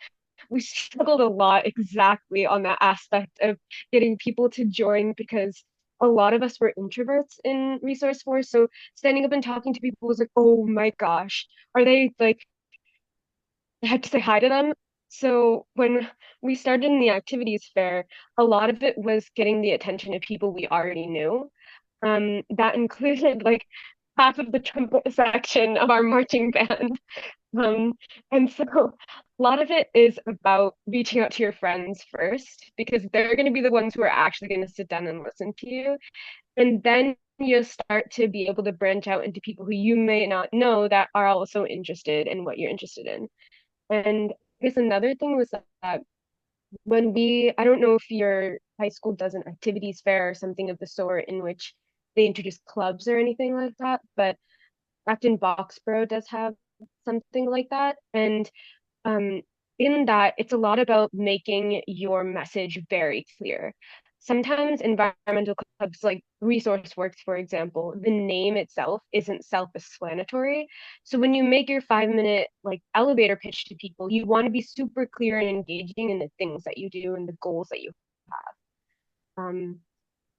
we struggled a lot exactly on that aspect of getting people to join because a lot of us were introverts in Resource Force. So standing up and talking to people was like, oh my gosh, are they like, I had to say hi to them. So when we started in the activities fair, a lot of it was getting the attention of people we already knew. That included like half of the trumpet section of our marching band. Um, and so a lot of it is about reaching out to your friends first, because they're going to be the ones who are actually going to sit down and listen to you. And then you start to be able to branch out into people who you may not know that are also interested in what you're interested in. And I guess another thing was that I don't know if your high school does an activities fair or something of the sort in which they introduce clubs or anything like that, but Acton-Boxborough does have something like that. And um, in that, it's a lot about making your message very clear. Sometimes environmental clubs like Resource Works, for example, the name itself isn't self-explanatory. So when you make your 5 minute like elevator pitch to people, you want to be super clear and engaging in the things that you do and the goals that you have.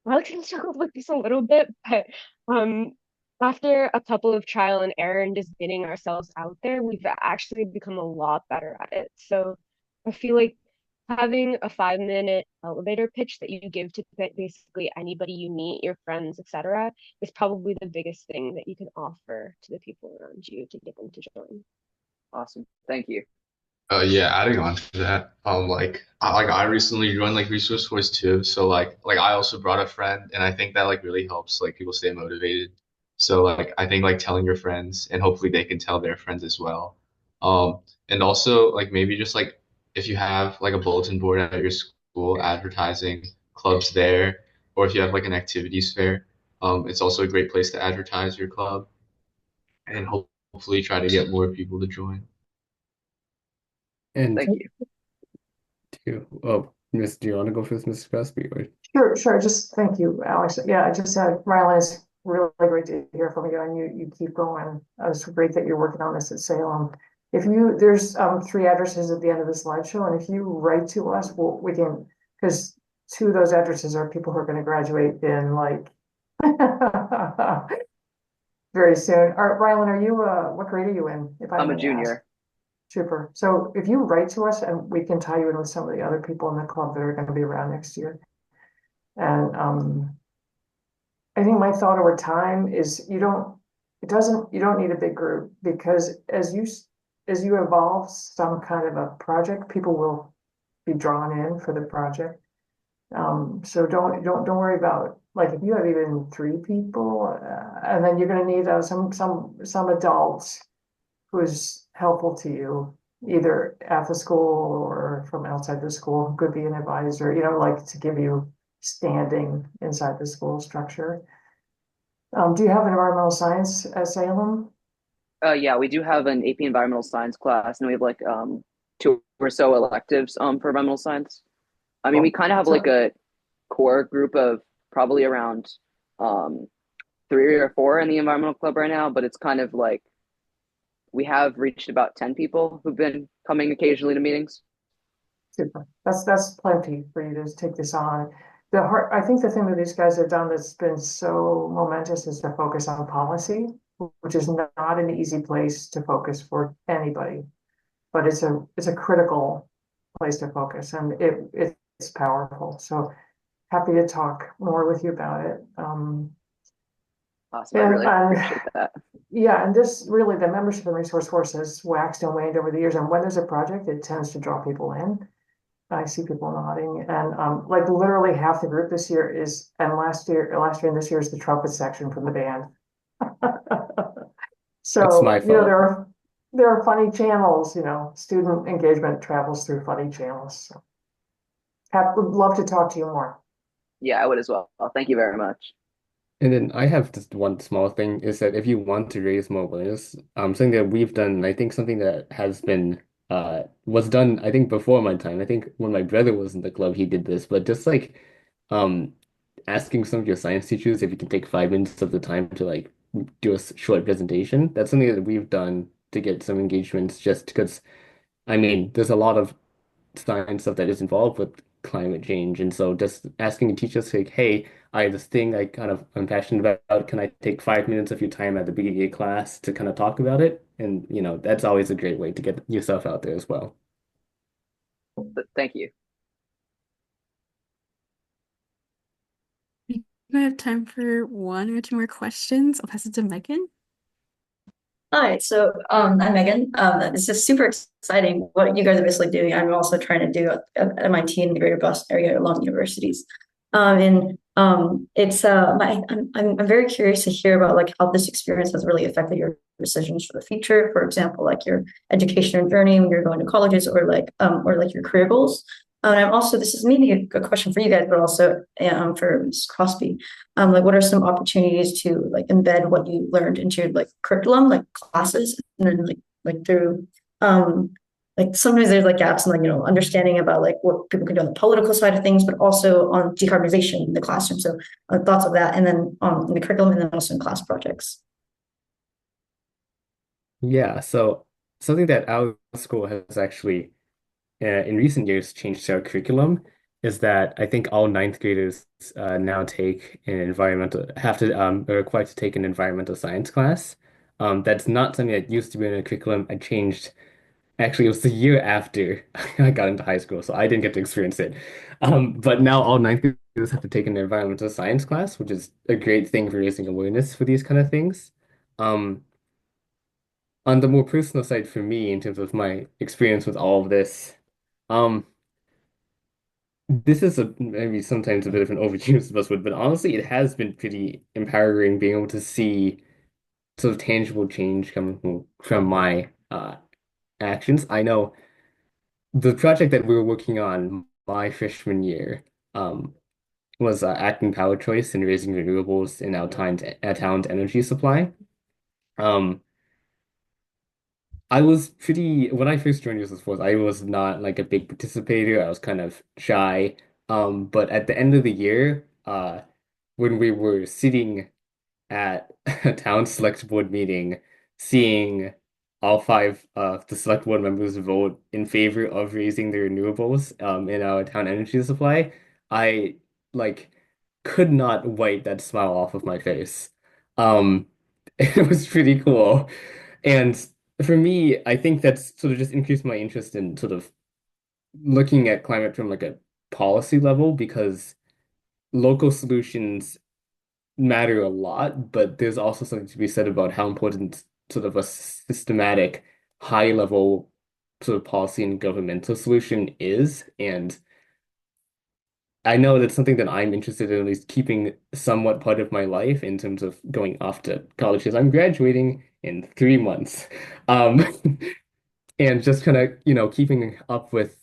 Alex has struggled with this a little bit, but um, after a couple of trial and error and just getting ourselves out there, we've actually become a lot better at it. So I feel like having a 5 minute elevator pitch that you give to basically anybody you meet, your friends, etc., is probably the biggest thing that you can offer to the people around you to get them to join. Awesome. Thank you. Yeah, adding on to that, I recently joined like Resource Force too, so like I also brought a friend, and I think that like really helps like people stay motivated. So like I think like telling your friends, and hopefully they can tell their friends as well. And also like maybe just like if you have like a bulletin board at your school advertising clubs there, or if you have like an activities fair, it's also a great place to advertise your club, and hopefully try to get more people to join. And Thank you. Miss, do you want to go first, Mr. Crosby? Or Sure. Just thank you, Alex. Yeah, I just had Rylan is really great to hear from you, and you keep going. It's great that you're working on this at Salem. If you, there's three addresses at the end of the slideshow, and if you write to us, we can, because two of those addresses are people who are going to graduate in like very soon. Rylan, are you what grade are you in, if I I'm a may ask? junior. Super. So if you write to us, and we can tie you in with some of the other people in the club that are going to be around next year. And I think my thought over time is you don't need a big group, because as you evolve some kind of a project, people will be drawn in for the project. So don't worry about, like, if you have even three people, and then you're going to need some adults who's helpful to you, either at the school or from outside the school, who could be an advisor, like to give you standing inside the school structure. Do you have an environmental science at Salem? Yeah, we do have an AP Environmental Science class, and we have like two or so electives for environmental science. I mean, we Cool. kind of have like So, a core group of probably around um, three or four in the environmental club right now, but it's kind of like we have reached about 10 people who've been coming occasionally to meetings. super. That's plenty for you to take this on. I think the thing that these guys have done that's been so momentous is to focus on policy, which is not an easy place to focus for anybody, but it's a critical place to focus, and it's powerful. So happy to talk more with you about it. Awesome. I And really appreciate that. yeah, and this really, the membership and resource force has waxed and waned over the years. And when there's a project, it tends to draw people in. I see people nodding, and like literally half the group this year is, and last year and this year is the trumpet section from the band. It's So, my fault. there are funny channels, student engagement travels through funny channels. So, would love to talk to you more. Yeah, I would as well. Thank you very much. And then I have just one small thing is that if you want to raise more awareness, something that we've done, and I think something that has been was done, I think before my time. I think when my brother was in the club, he did this, but just like um asking some of your science teachers if you can take 5 minutes of the time to like do a short presentation. That's something that we've done to get some engagements just because I mean there's a lot of science stuff that is involved with climate change. And so just asking teachers like, hey, I have this thing I kind of I'm passionate about. Can I take 5 minutes of your time at the beginning of class to kind of talk about it? And that's always a great way to get yourself out there as well. But thank you. I have time for one or two more questions. I'll pass it to Megan. Hi, so I'm Megan. This is super exciting what you guys are basically doing. I'm also trying to do at MIT in the greater Boston area along universities. It's I'm very curious to hear about like how this experience has really affected your decisions for the future. For example, like your educational journey when you're going to colleges, or like your career goals. And I'm also, this is maybe a question for you guys, but also for Ms. Crosby. Like what are some opportunities to like embed what you learned into your like curriculum, like classes, and then like through like sometimes there's like gaps in like understanding about like what people can do on the political side of things, but also on decarbonization in the classroom. So thoughts of that, and then in the curriculum, and then also in class projects. Yeah, so something that our school has actually in recent years changed our curriculum is that I think all ninth graders now take an environmental have to are required to take an environmental science class. That's not something that used to be in a curriculum. I changed. Actually, it was the year after I got into high school, so I didn't get to experience it. But now all ninth graders have to take an environmental science class, which is a great thing for raising awareness for these kind of things. Um, on the more personal side for me, in terms of my experience with all of this, um, this is maybe sometimes a bit of an overused buzzword, but honestly, it has been pretty empowering being able to see sort of tangible change coming from my actions. I know the project that we were working on my freshman year was acting power choice and raising renewables in our town's energy supply. Um, I was pretty when I first joined Useless Force, I was not like a big participator. I was kind of shy. But at the end of the year, when we were sitting at a town select board meeting, seeing all five of the select board members vote in favor of raising the renewables in our town energy supply, I like could not wipe that smile off of my face. Um, it was pretty cool. And for me, I think that's sort of just increased my interest in sort of looking at climate from like a policy level because local solutions matter a lot, but there's also something to be said about how important sort of a systematic, high level sort of policy and governmental solution is. And I know that's something that I'm interested in at least keeping somewhat part of my life in terms of going off to college because I'm graduating in 3 months. Um, and just kind of, keeping up with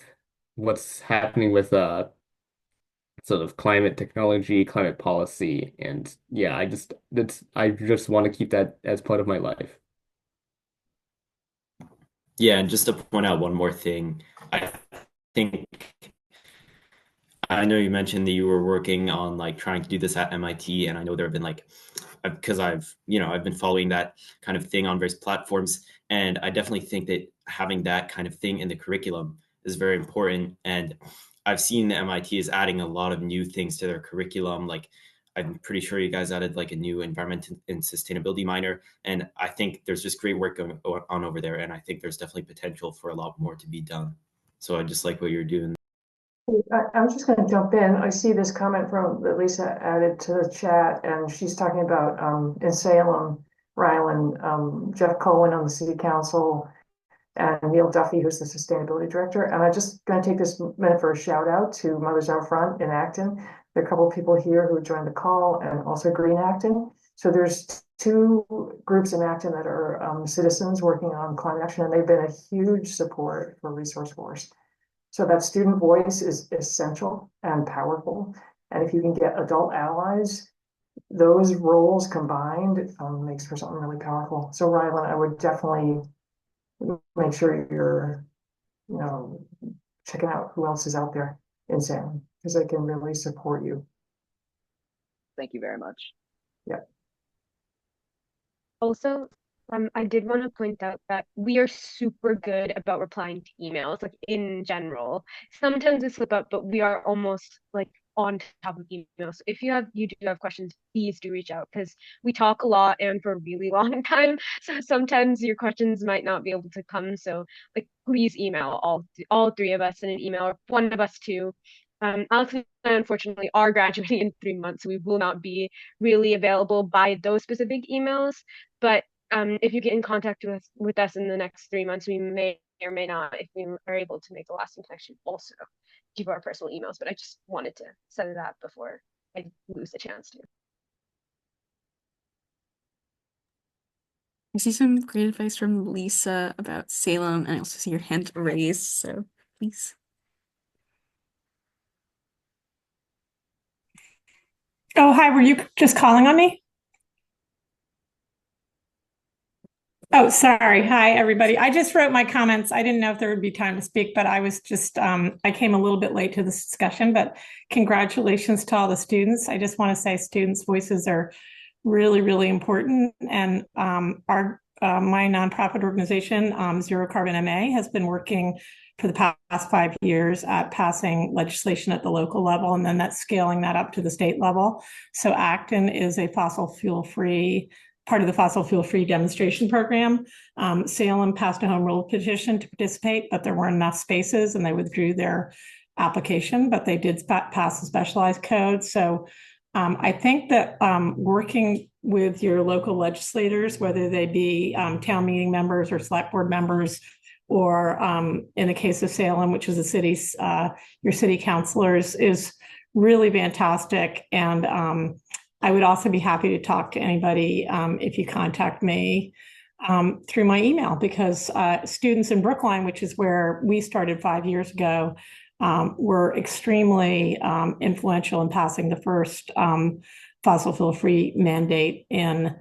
what's happening with sort of climate technology, climate policy, and yeah, I just want to keep that as part of my life. Yeah, and just to point out one more thing, I think I know you mentioned that you were working on like trying to do this at MIT, and I know there have been like because I've been following that kind of thing on various platforms, and I definitely think that having that kind of thing in the curriculum is very important. And I've seen the MIT is adding a lot of new things to their curriculum. Like I'm pretty sure you guys added like a new environment and sustainability minor, and I think there's just great work going on over there, and I think there's definitely potential for a lot more to be done. So I just like what you're doing. I'm just going to jump in. I see this comment from that Lisa added to the chat, and she's talking about in Salem, Ryland, Jeff Cohen on the city council, and Neil Duffy, who's the sustainability director. And I'm just going to take this minute for a shout out to Mothers Out Front in Acton. There are a couple of people here who joined the call, and also Green Acton. So there's two groups in Acton that are citizens working on climate action, and they've been a huge support for Resource Force. So that student voice is essential and powerful. And if you can get adult allies, those roles combined makes for something really powerful. So Rylan, I would definitely make sure you're, checking out who else is out there in Salem, because they can really support you. Thank you very much. Yeah. Also, I did want to point out that we are super good about replying to emails, like in general. Sometimes we slip up, but we are almost like on top of emails. So if you do have questions, please do reach out because we talk a lot and for a really long time. So sometimes your questions might not be able to come. So like please email all three of us in an email, or one of us too. Alex and I unfortunately are graduating in 3 months, so we will not be really available by those specific emails. But if you get in contact with us in the next 3 months, we may or may not, if we are able to make a lasting connection, also give our personal emails. But I just wanted to say that before I lose the chance to. I see some great advice from Lisa about Salem, and I also see your hand raised, so please. Oh, hi, were you just calling on me? Oh, sorry. Hi, everybody. I just wrote my comments. I didn't know if there would be time to speak, but I was just, I came a little bit late to this discussion, but congratulations to all the students. I just want to say students' voices are really, really important. And my nonprofit organization, Zero Carbon MA, has been working for the past 5 years at passing legislation at the local level, and then that's scaling that up to the state level. So Acton is a fossil fuel free part of the fossil fuel free demonstration program. Salem passed a home rule petition to participate, but there weren't enough spaces and they withdrew their application, but they did pass a specialized code. So I think that working with your local legislators, whether they be town meeting members or select board members, or in the case of Salem, which is the city's, your city councilors, is really fantastic. And I would also be happy to talk to anybody if you contact me through my email, because students in Brookline, which is where we started 5 years ago, were extremely influential in passing the first fossil fuel free mandate in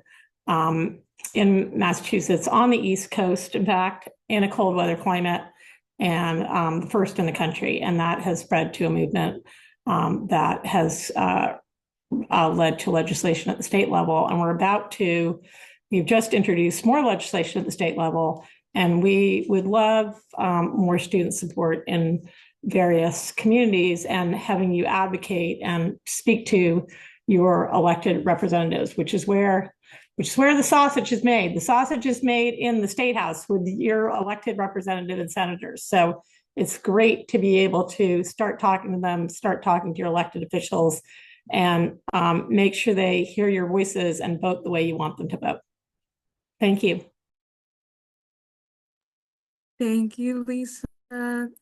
Massachusetts, on the East Coast, in fact, in a cold weather climate, and the first in the country. And that has spread to a movement that has led to legislation at the state level, and we've just introduced more legislation at the state level, and we would love more student support in various communities, and having you advocate and speak to your elected representatives, which is where the sausage is made. The sausage is made in the state house with your elected representative and senators. So it's great to be able to start talking to them, start talking to your elected officials, and make sure they hear your voices and vote the way you want them to vote. Thank you. Thank you, Lisa. Thank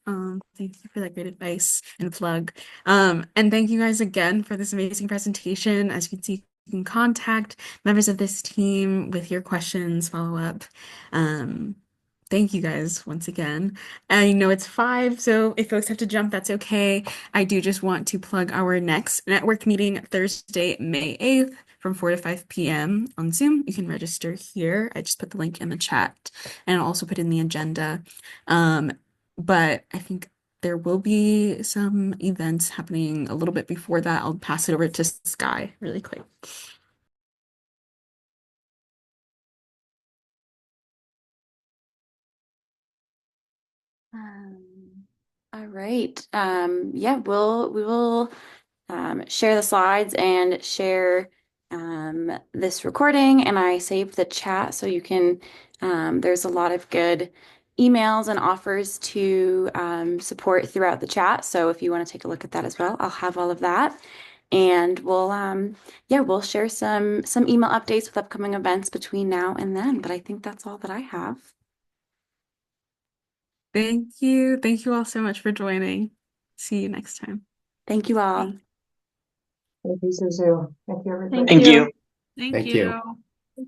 you for that great advice and plug. And thank you guys again for this amazing presentation. As you can see, you can contact members of this team with your questions, follow up. Thank you guys once again. I know it's 5, so if folks have to jump, that's okay. I do just want to plug our next network meeting Thursday, May 8th from 4 to 5 p.m. on Zoom. You can register here. I just put the link in the chat and I'll also put in the agenda. But I think there will be some events happening a little bit before that. I'll pass it over to Sky really quick. All right. Yeah, we will share the slides and share this recording, and I saved the chat so you can, there's a lot of good emails and offers to support throughout the chat. So if you want to take a look at that as well, I'll have all of that. And we'll share some email updates with upcoming events between now and then. But I think that's all that I have. Thank you. Thank you all so much for joining. See you next time. Thank you all. Bye. Thank you, Suzu. Thank you, everybody. Thank you. Thank you. you.